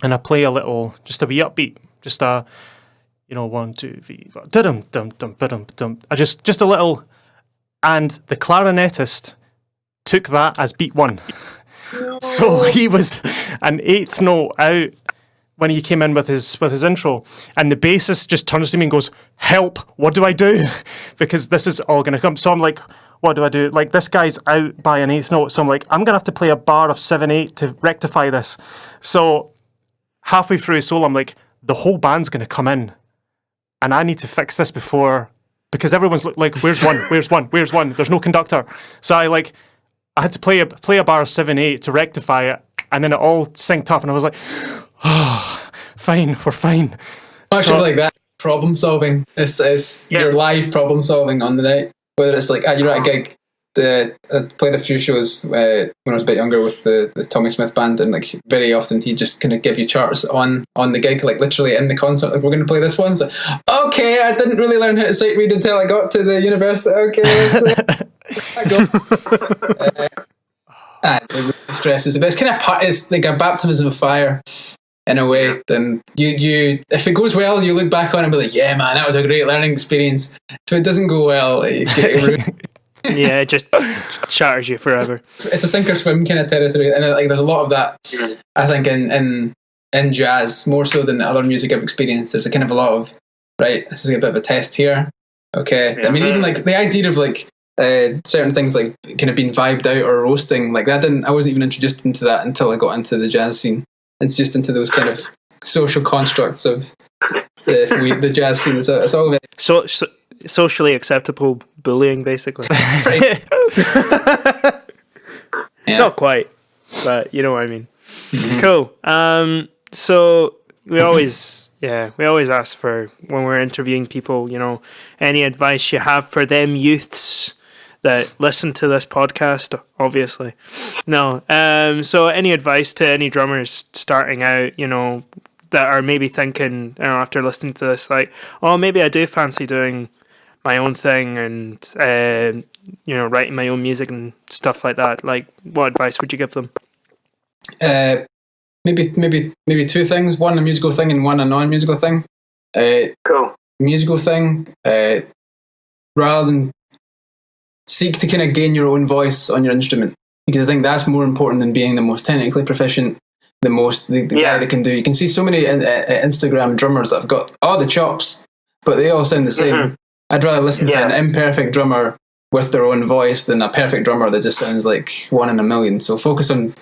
and I play a little, just a wee upbeat, just a, 1 2 3 dum dum dum dum dum. I just a little, and the clarinetist took that as beat 1. So he was an 8th note out when he came in with his intro, and the bassist just turns to me and goes, "Help! What do I do?" Because this is all going to come. So I'm like, "What do I do?" Like, this guy's out by an 8th note, so I'm like, "I'm going to have to play a bar of 7/8 to rectify this." So halfway through his solo, I'm like, "The whole band's going to come in, and I need to fix this because everyone's like, where's one? Where's one? Where's one? There's no conductor." So I had to play a bar of 7/8 to rectify it, and then it all synced up, and I was like, "Oh, fine, we're fine." Much of like that problem solving is your live problem solving on the night. Whether it's like you're at a gig. I played a few shows when I was a bit younger with the Tommy Smith band, and like very often he just kind of give you charts on the gig, like literally in the concert, like, we're going to play this one. So okay, I didn't really learn how to sight read until I got to the university. Okay, so I go. It really stresses. But it's kind of it's like a baptism of fire in a way. Then you if it goes well, you look back on it and be like, yeah, man, that was a great learning experience. If it doesn't go well, you get yeah, it just shatters you forever. It's a sink or swim kind of territory, and like there's a lot of that. I think in jazz more so than the other music I've experienced. There's a kind of a lot of this is a bit of a test here. Okay, I mean even like the idea of like certain things like kind of being vibed out or roasting, like that I wasn't even introduced into that until I got into the jazz scene. It's just into those kind of social constructs of the jazz scene. So it's all very socially acceptable bullying, basically. Not quite, but you know what I mean. Cool. So we always ask for, when we're interviewing people, any advice you have for them youths that listen to this podcast, obviously. No. So any advice to any drummers starting out, that are maybe thinking, after listening to this, like, oh, maybe I do fancy doing my own thing and, writing my own music and stuff like that. Like, what advice would you give them? Maybe two things. One a musical thing and one a non-musical thing. Cool. Musical thing, rather than seek to kind of gain your own voice on your instrument, because I think that's more important than being the most technically proficient, the guy that can do. You can see so many Instagram drummers that have got all the chops, but they all sound the same. Mm-hmm. I'd rather listen to an imperfect drummer with their own voice than a perfect drummer that just sounds like one in a million. So focus on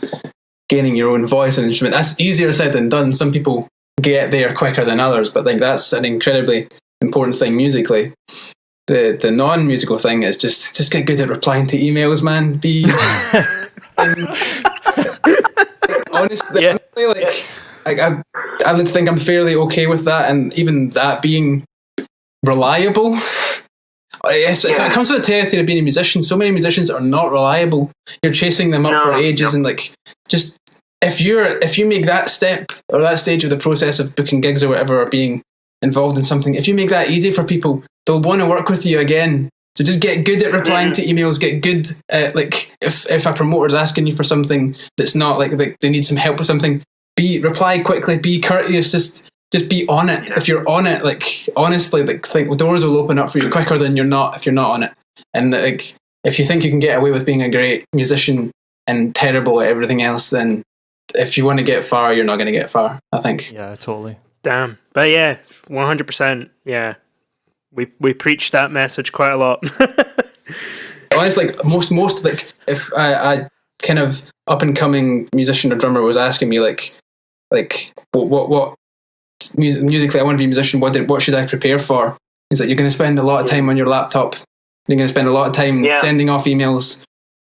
gaining your own voice on an instrument. That's easier said than done. Some people get there quicker than others, but that's an incredibly important thing musically. The non-musical thing is just get good at replying to emails, man. Be honestly, I would think I'm fairly okay with that, and even that being reliable. It comes with the territory of being a musician. So many musicians are not reliable. You're chasing them up for ages, and just if you make that step or that stage of the process of booking gigs or whatever, or being involved in something, if you make that easy for people, they'll want to work with you again. So just get good at replying to emails. Get good at if a promoter's asking you for something that's not like they need some help with something, reply quickly. Be courteous. Just be on it. If you're on it, honestly, doors will open up for you quicker than you're not if you're not on it. And if you think you can get away with being a great musician and terrible at everything else, then if you want to get far, you're not going to get far, I think. Yeah, totally. Damn. But yeah, 100%. Yeah. We preach that message quite a lot. Honestly, most if I kind of up and coming musician or drummer was asking me what musically I want to be a musician, what should I prepare for? Is that you're going to spend a lot of time on your laptop. You're going to spend a lot of time sending off emails.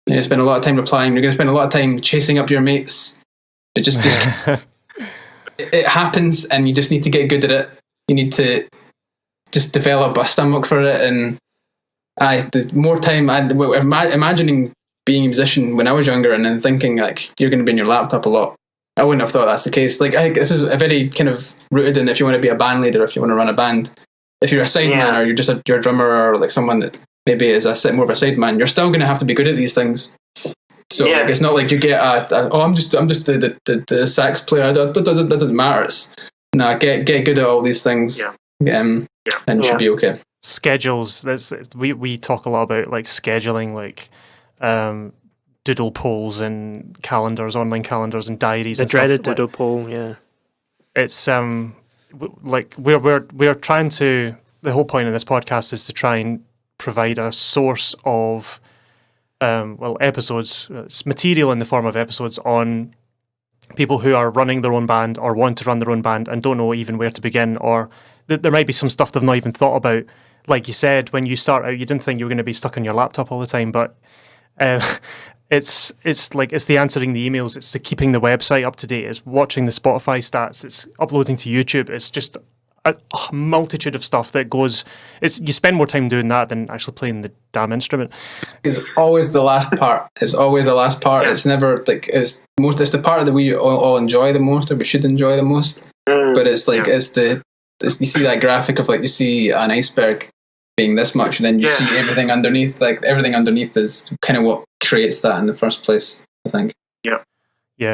You're going to spend a lot of time replying. You're going to spend a lot of time chasing up your mates. It just it happens, and you just need to get good at it. You need to just develop a stomach for it. And the more time, imagining being a musician when I was younger, and then thinking you're going to be on your laptop a lot. I wouldn't have thought that's the case. I think this is a very kind of rooted in if you want to be a band leader, if you want to run a band. If you're a sideman or you're a drummer or someone that maybe is more of a sideman, you're still going to have to be good at these things. So it's not like you get I'm just the sax player. That doesn't matter. Get good at all these things. And you should be okay. Schedules. We talk a lot about scheduling, doodle polls and calendars, online calendars and diaries. The dreaded doodle poll. Yeah. It's we're trying to. The whole point of this podcast is to try and provide a source of episodes, material in the form of episodes on people who are running their own band or want to run their own band and don't know even where to begin, or there might be some stuff they've not even thought about. Like you said, when you start out, you didn't think you were going to be stuck on your laptop all the time, but it's the answering the emails, it's the keeping the website up to date, it's watching the Spotify stats, it's uploading to YouTube. It's just a multitude of stuff that goes. You spend more time doing that than actually playing the damn instrument. It's always the last part. It's always the last part. It's never it's the part that we all enjoy the most, or we should enjoy the most. But it's you see that graphic of you see an iceberg being this much, and then you see everything underneath. Everything underneath is kind of what creates that in the first place, I think. Yeah,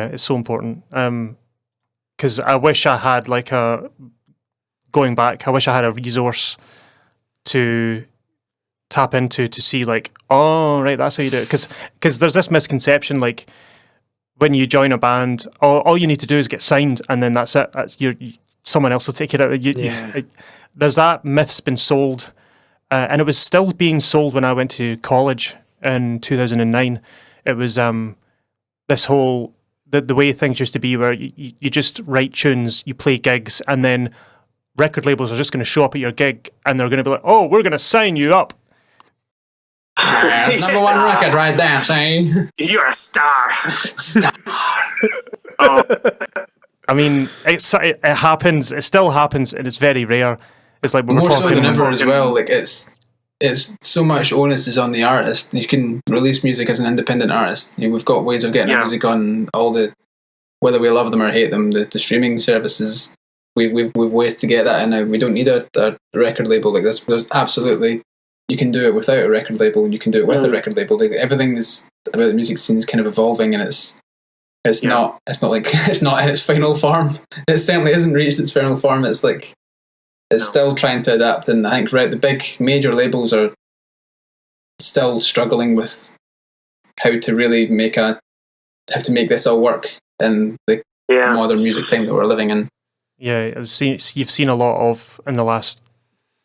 it's so important. Because I wish I had going back, I wish I had a resource to tap into to see oh, right, that's how you do it. Because there's this misconception, when you join a band, all you need to do is get signed, and then that's it. Someone else will take it out. There's that myth's been sold, and it was still being sold when I went to college in 2009. It was this whole the way things used to be, where you just write tunes, you play gigs, and then record labels are just going to show up at your gig and they're going to be like, oh, we're going to sign you up. Number one record right there, saying you're a star. I mean, it happens. It still happens, and it's very rare. It's when more we're talking so than ever as well. it's so much onus is on the artist. You can release music as an independent artist. We've got ways of getting our music on all the, whether we love them or hate them, the streaming services. We've ways to get that, and we don't need a record label like this. There's absolutely, you can do it without a record label. You can do it with a record label. Like, everything is about the music scene is kind of evolving, and it's not like it's not in its final form. It certainly hasn't reached its final form. It's like it's still trying to adapt, and I think the big major labels are still struggling with how to really make this all work in the modern music time that we're living in. Yeah, you've seen a lot of, in the last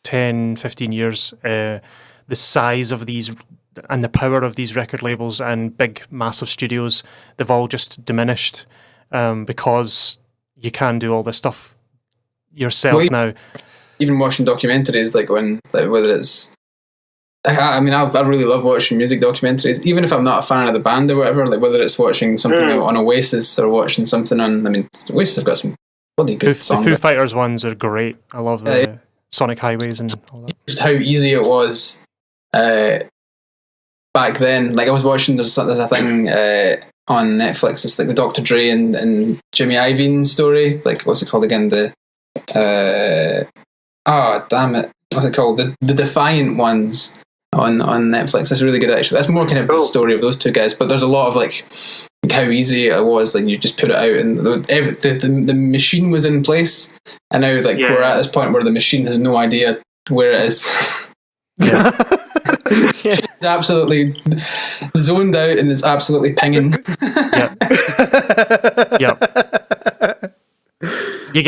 10, 15 years, the size of these and the power of these record labels and big, massive studios, they've all just diminished because you can do all this stuff yourself now. Even watching documentaries, whether it's... I really love watching music documentaries, even if I'm not a fan of the band or whatever, like whether it's watching something on Oasis or watching something on... Oasis have got some bloody good songs. The Foo Fighters ones are great. I love the Sonic Highways and all that. Just how easy it was back then. Like, I was watching, there's a thing on Netflix, it's like the Dr. Dre and Jimmy Iovine story. Like, what's it called again? Damn it. What's it called? The Defiant Ones on Netflix. That's really good, actually. That's more kind of the story of those two guys, but there's a lot of like how easy it was. Like, you just put it out, and the machine was in place, and now we're at this point where the machine has no idea where it is. Yeah. It's absolutely zoned out and it's absolutely pinging. Yep. You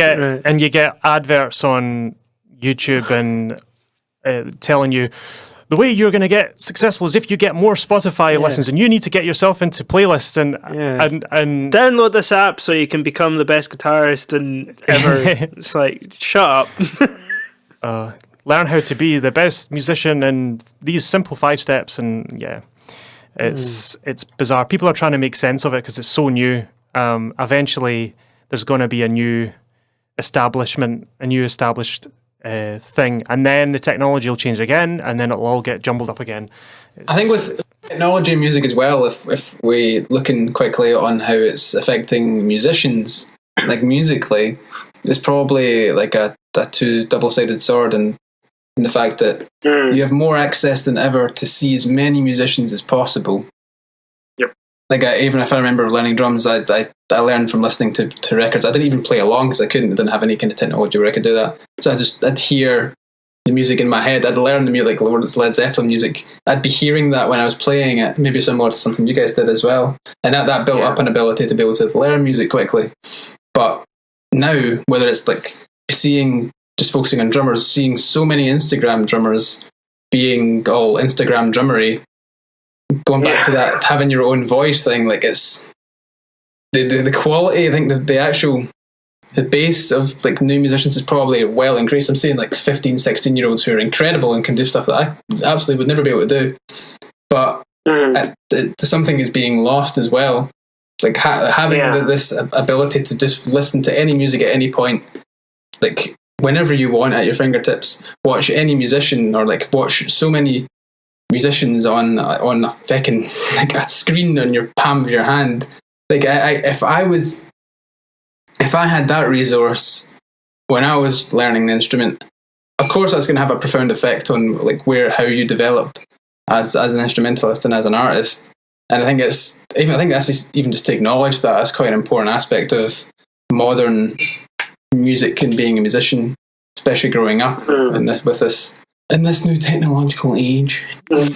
get adverts on YouTube and telling you the way you're going to get successful is if you get more Spotify listens, and you need to get yourself into playlists and download this app so you can become the best guitarist ever. It's like, shut up. Learn how to be the best musician in these simple 5 steps, and it's bizarre. People are trying to make sense of it because it's so new. Eventually, there's going to be a new established thing, and then the technology will change again, and then it'll all get jumbled up again. I think with technology and music as well, if we looking quickly on how it's affecting musicians, like musically, it's probably like a double-sided sword, and in the fact that you have more access than ever to see as many musicians as possible. Yep. Like, even if I remember learning drums, I learned from listening to records. I didn't even play along because I didn't have any kind of technology where I could do that. So I'd hear the music in my head. I'd learn the music, like Led Zeppelin music. I'd be hearing that when I was playing it, maybe similar to something you guys did as well. And that built up an ability to be able to learn music quickly. But now, whether it's like just focusing on drummers, seeing so many Instagram drummers being all Instagram drummery, going back to that having your own voice thing, like, it's the quality. I think the base of like new musicians is probably well increased. I'm seeing like 15, 16-year-olds who are incredible and can do stuff that I absolutely would never be able to do. But something is being lost as well. Like having this ability to just listen to any music at any point, like whenever you want at your fingertips, watch any musician, or like watch so many musicians on a fucking like a screen on your palm of your hand. Like, if I had that resource when I was learning the instrument, of course that's going to have a profound effect on like how you develop as an instrumentalist and as an artist. And I think that's just to acknowledge that that's quite an important aspect of modern music and being a musician, especially growing up in this new technological age.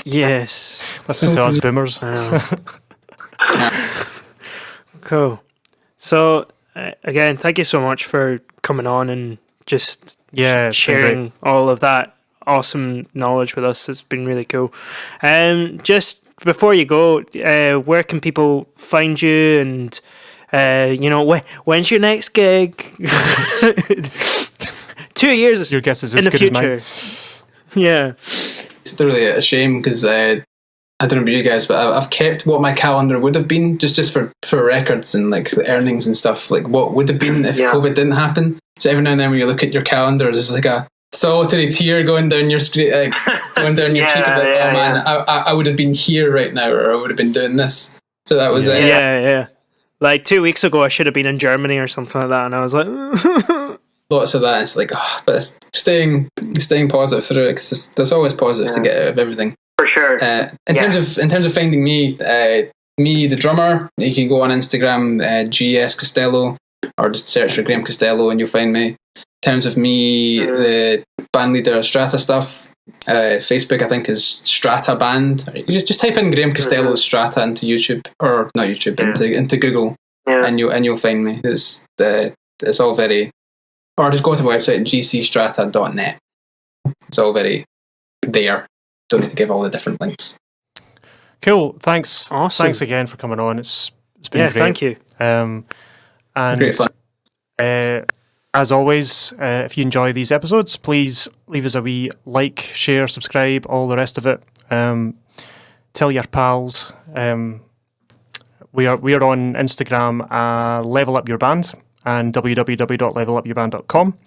Yes. Listen to us boomers. Cool. So, again, thank you so much for coming on and just sharing all of that awesome knowledge with us. It's been really cool. Just before you go, where can people find you, and when's your next gig? 2 years. Your guess is in as the good future. as mine. Yeah. It's really a shame because I don't know about you guys, but I've kept what my calendar would have been just for records and like the earnings and stuff. Like what would have been if COVID didn't happen. So every now and then when you look at your calendar, there's like a solitary tear going down your screen, going down your cheek. Like, oh man, I would have been here right now, or I would have been doing this. So that was it. Yeah. Like 2 weeks ago, I should have been in Germany or something like that, and I was like, lots of that. It's like, but it's staying positive through it, because there's always positives to get out of everything. For sure. In terms of finding me, the drummer, you can go on Instagram, GS Costello, or just search for Graham Costello and you'll find me. In terms of me, the band leader of Strata stuff, Facebook I think is Strata Band. You just type in Graham Costello Strata into YouTube, or not YouTube, into Google, and you'll find me. It's all very, or just go to the website gcstrata.net. It's all very there. Don't need to give all the different links. Cool. Thanks. Awesome. Thanks again for coming on. It's been great. Thank you. And Great fun. As always, if you enjoy these episodes, please leave us a wee like, share, subscribe, all the rest of it. Tell your pals. We are on Instagram, Level Up Your Band, and www.levelupurband.com.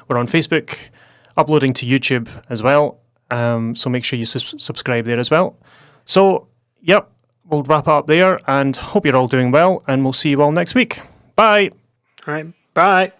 We're on Facebook, uploading to YouTube as well. So make sure you subscribe there as well. So, yep, we'll wrap up there, and hope you're all doing well, and we'll see you all next week. Bye. All right. Bye.